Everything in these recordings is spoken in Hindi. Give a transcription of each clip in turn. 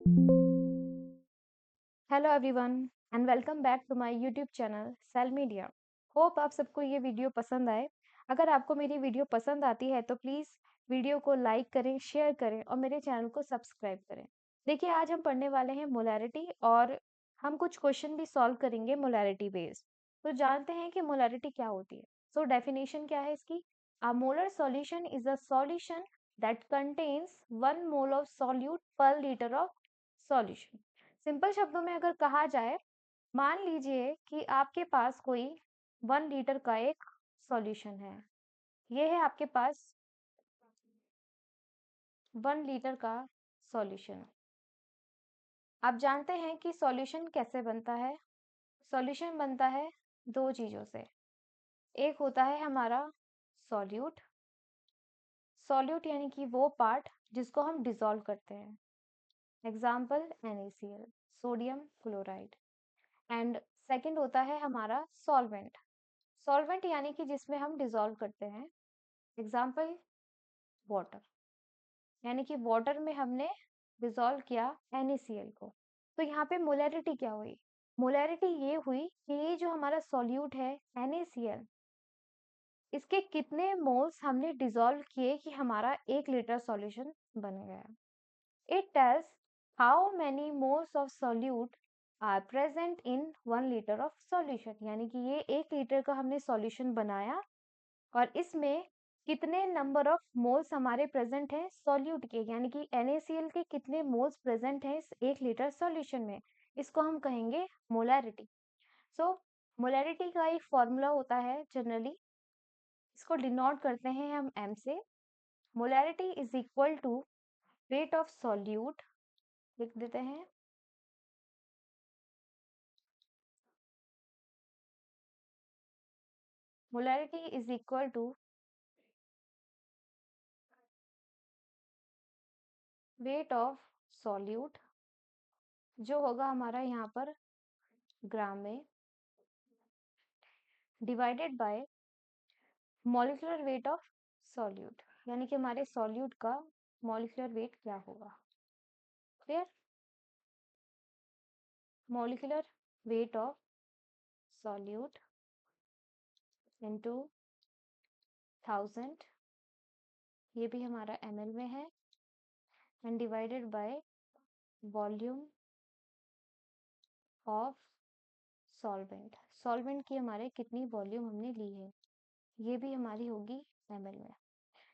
Hello everyone and welcome back to my YouTube channel cell media. Hope आप सबको ये वीडियो पसंद आए। अगर आपको मेरी वीडियो पसंद आती है तो प्लीज़ वीडियो को लाइक करें, शेयर करें और मेरे चैनल को सब्सक्राइब करें। देखिए, आज हम पढ़ने वाले हैं मोलैरिटी और हम कुछ क्वेश्चन भी सॉल्व करेंगे मोलैरिटी बेस्ड। तो जानते हैं कि मोलैरिटी क्या होती है। सो डेफिनेशन क्या है इसकी? A molar solution is a solution that contains 1 mole of solute per litre of solution. Simple शब्दों में अगर कहा जाए, मान लीजिए कि आपके पास कोई 1 लीटर का एक सॉल्यूशन है। ये है आपके पास 1 लीटर का सॉल्यूशन। आप जानते हैं कि सॉल्यूशन कैसे बनता है? सॉल्यूशन बनता है दो चीज़ों से। एक होता है हमारा सॉल्यूट। सॉल्यूट यानी कि वो पार्ट जिसको हम डिसॉल्व करते हैं। Example NaCl, sodium chloride. And second होता है हमारा सॉल्वेंट। सॉल्वेंट यानी कि जिसमें हम डिसॉल्व करते हैं। एग्जाम्पल वाटर, यानी कि वाटर में हमने डिसॉल्व किया NaCl को। तो यहाँ पे मोलैरिटी क्या हुई? मोलैरिटी ये हुई कि ये जो हमारा सॉल्यूट है NaCl, इसके कितने मोल्स हमने डिसॉल्व किए कि हमारा 1 लीटर सॉल्यूशन बन गया। It tells how many moles of solute are present in 1 litre of solution, यानी कि ये 1 लीटर का हमने सॉल्यूशन बनाया और इसमें कितने नंबर ऑफ मोल्स हमारे प्रेजेंट हैं सॉल्यूट के, यानी कि NaCl के कितने मोल्स प्रेजेंट हैं इस 1 लीटर सॉल्यूशन में। इसको हम कहेंगे मोलैरिटी। सो मोलैरिटी का एक फॉर्मूला होता है जनरली, इसको डिनोट करते हैं हम M से। Molarity is equal to weight of solute, लिख देते हैं। Molarity is equal to weight of solute, जो होगा हमारा यहाँ पर ग्राम में, divided by molecular weight of solute, यानी कि हमारे सॉल्यूट का मॉलिक्यूलर वेट क्या होगा। Clear? Molecular weight of solute into 1000, ये भी हमारा ml में है, and divided by volume of solvent. Solvent की हमारे कितनी वॉल्यूम हमने ली है, ये भी हमारी होगी ml में।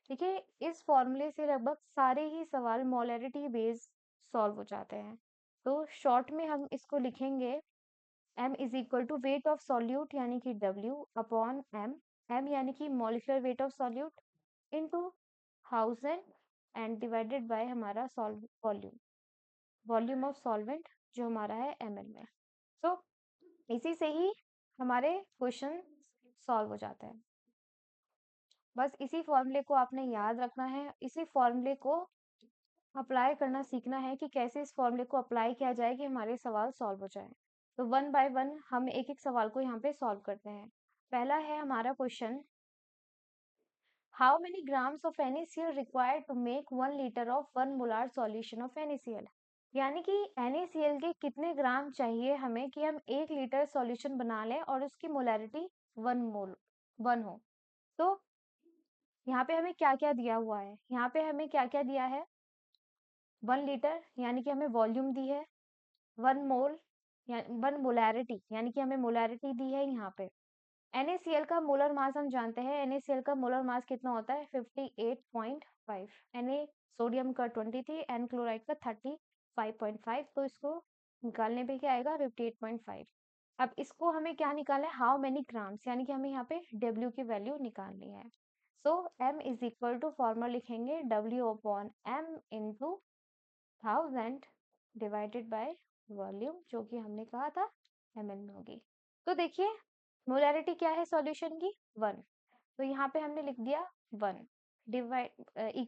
देखिए, इस फॉर्मूले से लगभग सारे ही सवाल मोलैरिटी बेस्ड सॉल्व हो जाते हैं। तो शॉर्ट में हम इसको लिखेंगे M is equal to weight of solute यानी कि W अपॉन M। M यानी कि molecular weight of solute into 1000 and divided by हमारा वॉल्यूम, वॉल्यूम ऑफ सॉल्वेंट जो हमारा है ml में। सो इसी से ही हमारे क्वेश्चन सॉल्व हो जाते हैं। बस इसी फॉर्मूले को आपने याद रखना है, इसी फॉर्मूले को अप्लाई करना सीखना है कि कैसे इस फॉर्मूले को अप्लाई किया जाए कि हमारे सवाल सॉल्व हो जाए। तो 1 बाय 1 हम एक एक सवाल को यहाँ पे सॉल्व करते हैं। पहला है हमारा question, how many grams of NaCl required to make 1 litre of 1 molar solution of NaCl, यानी कि NaCl के कितने ग्राम चाहिए हमें कि हम 1 लीटर सॉल्यूशन बना लें और उसकी मोलैरिटी 1 हो। तो यहाँ पे हमें क्या क्या दिया हुआ है, यहाँ पे हमें क्या क्या दिया है, 1 लीटर यानी कि हमें वॉल्यूम दी है, 1 मोल या 1 मोलैरिटी यानी कि हमें मोलैरिटी दी है यहाँ पे। NaCl का मोलर मास हम जानते हैं, NaCl का मोलर मास कितना होता है 58.5, Na सोडियम का 23, N क्लोराइड का 35.5, तो इसको निकालने पे क्या आएगा 58.5। अब इसको हमें क्या निकालना है, हाउ मेनी ग्राम्स, यानी कि हमें यहाँ पे W की वैल्यू निकालनी है। So M is equal to formula लिखेंगे W upon M into 1000 divided by volume, जो कि हमने कहा था ml में होगी। तो देखिए, मोलैरिटी क्या है सॉल्यूशन की 1, तो यहाँ पे हमने लिख दिया 1 divide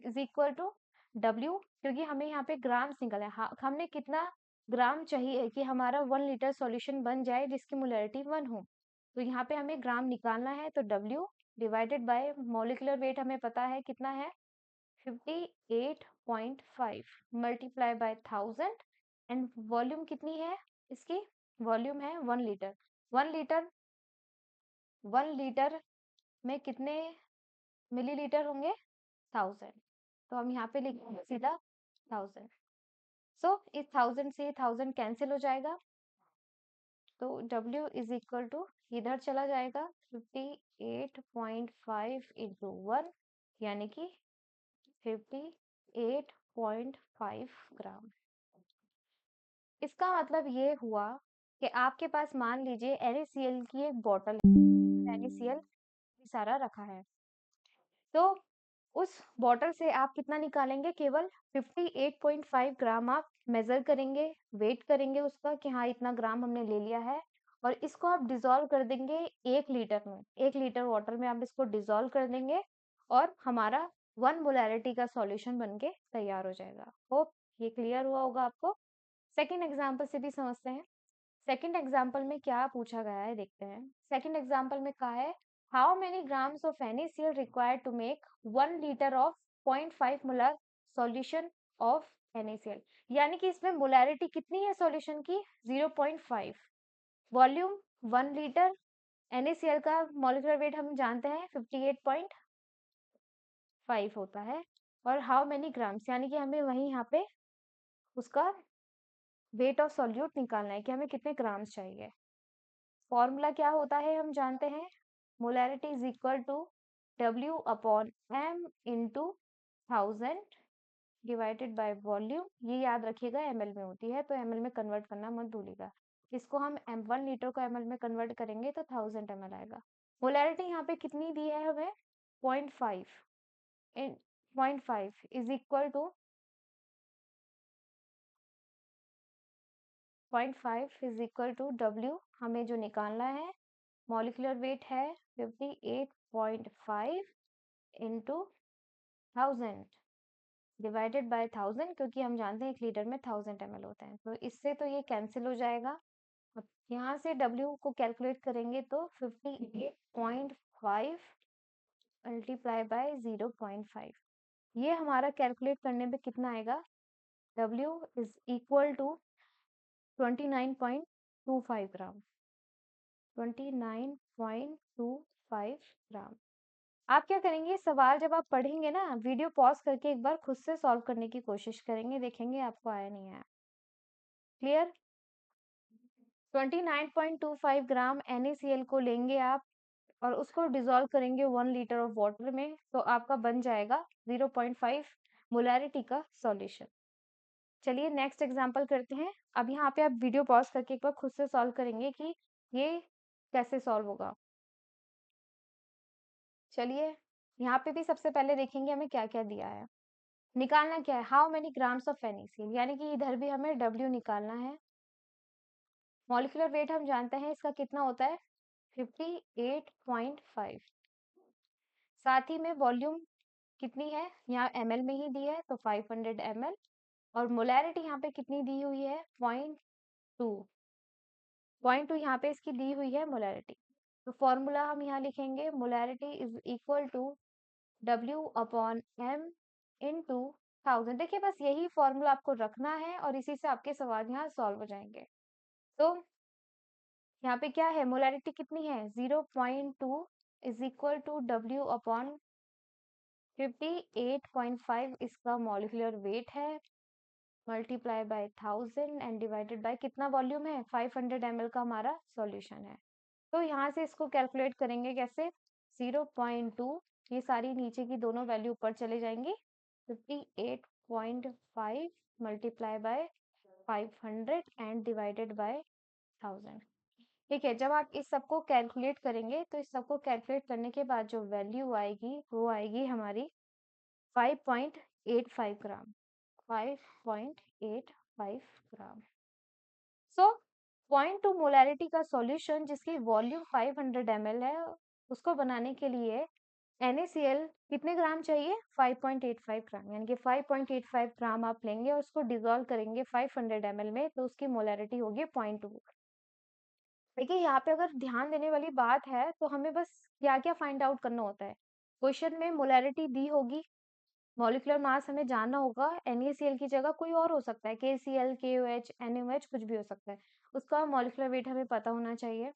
is equal to W, क्योंकि हमें यहाँ पे ग्राम्स निकला है। हमने कितना ग्राम चाहिए कि हमारा 1 लीटर सॉल्यूशन बन जाए जिसकी मोलैरिटी 1 हो, तो यहाँ पे हमें ग्राम निकालना है। तो W divided by molecular wait हमें पता है कितना है 58.5 मल्टीप्लाई बाय 1000 एंड वॉल्यूम कितनी है इसकी? वॉल्यूम है 1 लीटर। 1 लीटर में कितने मिलीलीटर होंगे? 1000। तो हम यहाँ पे लिखेंगे सीधा 1000। सो इस 1000 से 1000 कैंसिल हो जाएगा, तो W इज इक्वल टू इधर चला जाएगा 58.5 इंटू 1, यानी कि 58.5 ग्राम। इसका मतलब ये हुआ कि आपके पास मान लीजिए NaCl की एक बॉटल है, NaCl सारा रखा है, तो उस बॉटल से आप कितना निकालेंगे? केवल 58.5 ग्राम आप मेजर करेंगे, वेट करेंगे उसका कि हाँ इतना ग्राम हमने ले लिया है, और इसको आप डिसॉल्व कर देंगे 1 लीटर में। 1 लीटर वाटर में आप इसको डिसॉल्व कर देंगे और हमारा 1 मोलैरिटी का सॉल्यूशन बनके तैयार हो जाएगा। होप ये क्लियर हुआ होगा आपको। सेकेंड एग्जाम्पल से भी समझते हैं। सेकेंड एग्जाम्पल में क्या पूछा गया है देखते हैं। सेकेंड एग्जाम्पल में कहा है how many grams of NaCl required to make 1 litre of 0.5 molar solution of NaCl। यानी कि इसमें मोलैरिटी कितनी है सॉल्यूशन की? 0.5। Volume 1 litre. NaCl का मॉलिक्यूलर वेट हम जानते हैं 58.5 होता है। और हाउ मेनी ग्राम्स, यानी कि हमें वही यहाँ पे उसका वेट ऑफ सॉल्यूट निकालना है कि हमें कितने ग्राम्स चाहिए। फॉर्मूला क्या होता है हम जानते हैं, molarity is equal to W upon M into 1000 divided by volume. ये याद रखिएगा ml में होती है, तो ml में कन्वर्ट करना मत भूलिएगा। इसको हम 1 लीटर को ml में कन्वर्ट करेंगे तो 1000 ml आएगा। मोलैरिटी यहाँ पे कितनी दी है हमें? 0.5 in 0.5 is equal to 0.5 is equal to W, हमें जो निकालना है मॉलिक्यूलर वेट है 58.5 इंटू 1000 डिवाइडेड बाय 1000, क्योंकि हम जानते हैं 1 लीटर में 1000 ml होता है, तो इससे तो ये कैंसिल हो जाएगा। अब यहाँ से W को कैलकुलेट करेंगे तो 58.5 मल्टीप्लाई बाय 0.5, ये हमारा कैलकुलेट करने में कितना आएगा? W इज इक्वल टू 29.25 ग्राम। 29.25 ग्राम। आप क्या करेंगे, सवाल जब आप पढ़ेंगे ना, वीडियो पॉज करके एक बार खुद से सॉल्व करने की कोशिश करेंगे, देखेंगे आपको आया नहीं आया। क्लियर? 29.25 ग्राम NaCl को लेंगे आप और उसको डिसॉल्व करेंगे 1 लीटर ऑफ वाटर में, तो आपका बन जाएगा 0.5 मोलैरिटी का सॉल्यूशन। चलिए नेक्स्ट एग्जांपल करते हैं। अब यहाँ पे आप वीडियो पॉज करके एक बार खुद से सॉल्व करेंगे कि ये कैसे सॉल्व होगा। चलिए यहाँ पे भी सबसे पहले देखेंगे हमें क्या क्या दिया है। निकालना क्या है? How many grams of NaCl, यानी कि इधर भी हमें W निकालना है। मॉलिक्यूलर वेट हम जानते हैं इसका कितना होता है 58.5। साथ ही में वॉल्यूम कितनी है, यहाँ ml में ही दी है तो 500 ml, और मोलैरिटी यहाँ पे कितनी दी हुई है 0.2 यहाँ पे इसकी दी हुई है मोलैरिटी। तो फॉर्मूला हम यहाँ लिखेंगे molarity is equal to W upon M into 1000। देखिए बस यही फॉर्मूला आपको रखना है और इसी से आपके सवाल यहाँ सॉल्व हो जाएंगे। तो यहाँ पे क्या है, मोलैरिटी कितनी है 0.2 is equal to W upon 58.5 इसका मॉलिक्यूलर वेट है, multiply by 1000 and divided by कितना वॉल्यूम है 500 ml का हमारा सॉल्यूशन है। तो यहाँ से इसको कैलकुलेट करेंगे कैसे, 0.2, ये सारी नीचे की दोनों वैल्यू ऊपर चले जाएंगी, 58.5 multiply by 500 and divided bye 1000। ठीक है, जब आप इस सबको कैलकुलेट करेंगे तो इस सबको कैलकुलेट करने के बाद जो वैल्यू आएगी वो आएगी हमारी 5.85 ग्राम। 5.85 ग्राम। सो 0.2 मोलैरिटी का सॉल्यूशन जिसकी वॉल्यूम 500 ml है, उसको बनाने के लिए NaCl कितने ग्राम चाहिए 5.85 ग्राम, यानी कि 5.85 ग्राम आप लेंगे और उसको डिसॉल्व करेंगे 500 ml में, तो उसकी मोलैरिटी होगी 0.2। देखिए यहाँ पे अगर ध्यान देने वाली बात है तो हमें बस क्या क्या फाइंड आउट करना होता है। क्वेश्चन में मोलैरिटी दी होगी, मॉलिक्यूलर मास हमें जानना होगा, NaCl की जगह कोई और हो सकता है, KCl, KOH, NaOH कुछ भी हो सकता है। उसका मॉलिक्यूलर वेट हमें पता होना चाहिए।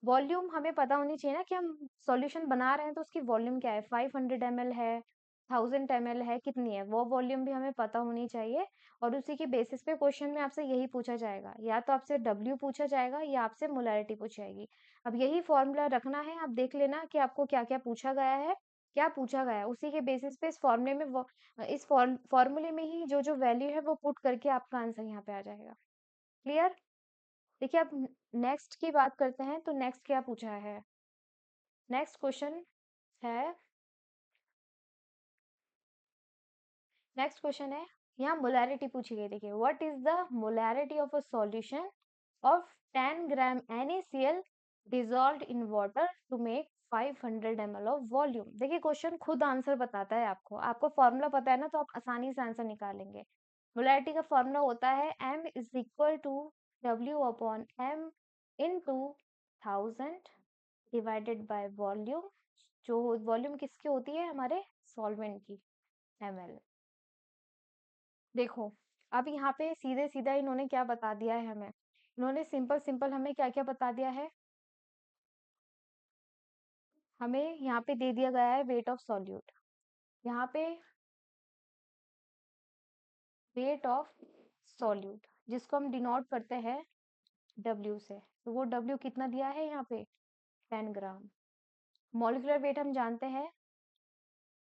वॉल्यूम हमें पता होनी चाहिए ना कि हम सॉल्यूशन बना रहे हैं तो उसकी वॉल्यूम क्या है, 500 ml है, 1000 ml है, कितनी है, वो वॉल्यूम भी हमें पता होनी चाहिए। और उसी के बेसिस पे क्वेश्चन में आपसे यही पूछा जाएगा, या तो आपसे W पूछा जाएगा या आपसे मोलैरिटी पूछी जाएगी। अब यही फॉर्मूला रखना है, आप देख लेना कि आपको क्या क्या पूछा गया है, क्या पूछा गया है, उसी के बेसिस पे इस फॉर्मूले में इस फॉर्मूले में ही जो जो वैल्यू है वो पुट करके आपका आंसर यहाँ पे आ जाएगा। क्लियर? देखिए अब नेक्स्ट की बात करते हैं, तो नेक्स्ट क्या पूछा है। नेक्स्ट क्वेश्चन है, नेक्स्ट क्वेश्चन है, यहाँ मोलैरिटी पूछी गई। देखिए, what is the molarity of a solution of 10 gram NaCl dissolved in water to make 500 ml of volume. देखिए क्वेश्चन खुद आंसर बताता है आपको, आपको फॉर्मूला पता है ना, तो आप आसानी से आंसर निकालेंगे। मोलैरिटी का फॉर्मूला होता है M is equal to W upon M into 1000 divided by volume, जो वॉल्यूम किसकी होती है, हमारे सॉल्वेंट की, ml। देखो अब यहाँ पे सीधे सीधा इन्होंने क्या बता दिया है हमें, इन्होंने सिंपल सिंपल हमें क्या क्या बता दिया है, हमें यहाँ पे दे दिया गया है वेट ऑफ सॉल्यूट, यहाँ पे वेट ऑफ सॉल्यूट जिसको हम डिनोट करते हैं W से, तो वो W कितना दिया है यहाँ पे, 10 ग्राम। मॉलिक्यूलर वेट हम जानते हैं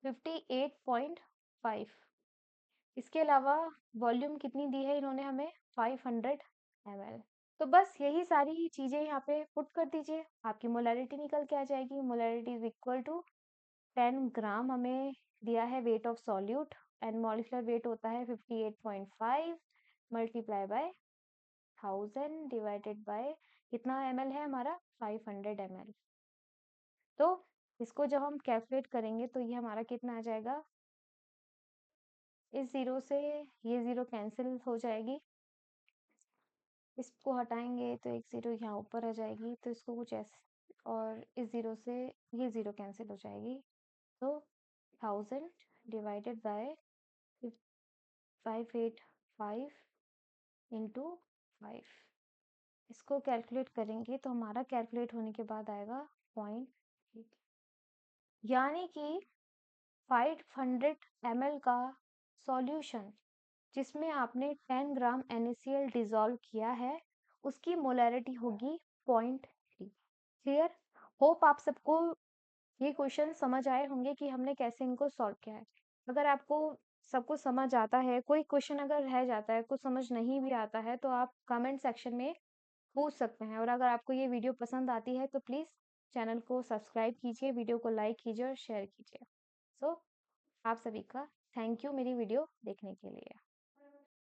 58.5। इसके अलावा वॉल्यूम कितनी दी है इन्होंने हमें, 500 ml। तो बस यही सारी चीजें यहाँ पे पुट कर दीजिए, आपकी मोलैरिटी निकल के आ जाएगी। मोलैरिटी इज इक्वल टू 10 ग्राम हमें दिया है wait of solute, and molecular weight होता है 58.5 मल्टीप्लाई बाय 1000 डिवाइडेड बाय कितना ml है हमारा, 500 ml। तो इसको जब हम कैलकुलेट करेंगे तो ये हमारा कितना आ जाएगा, इस जीरो से ये जीरो कैंसिल हो जाएगी, इसको हटाएंगे तो एक जीरो यहाँ ऊपर आ जाएगी, तो इसको कुछ ऐसे, और इस जीरो से ये जीरो कैंसिल हो जाएगी, तो 1000 डिवाइडेड बाय 585 इंटू 5, इसको कैलकुलेट करेंगे तो हमारा कैलकुलेट होने के बाद आएगा 0.8, यानी कि 500 ml का सॉल्यूशन जिसमें आपने 10 ग्राम NaCl डिजॉल्व किया है, उसकी मोलैरिटी होगी 0.3। क्लियर? होप आप सबको ये क्वेश्चन समझ आए होंगे कि हमने कैसे इनको सॉल्व किया है। अगर आपको सब कुछ समझ आता है, कोई क्वेश्चन अगर रह जाता है, कुछ समझ नहीं भी आता है, तो आप कमेंट सेक्शन में पूछ सकते हैं। और अगर आपको ये वीडियो पसंद आती है तो प्लीज़ चैनल को सब्सक्राइब कीजिए, वीडियो को लाइक कीजिए और शेयर कीजिए। सो आप सभी का थैंक यू मेरी वीडियो देखने के लिए।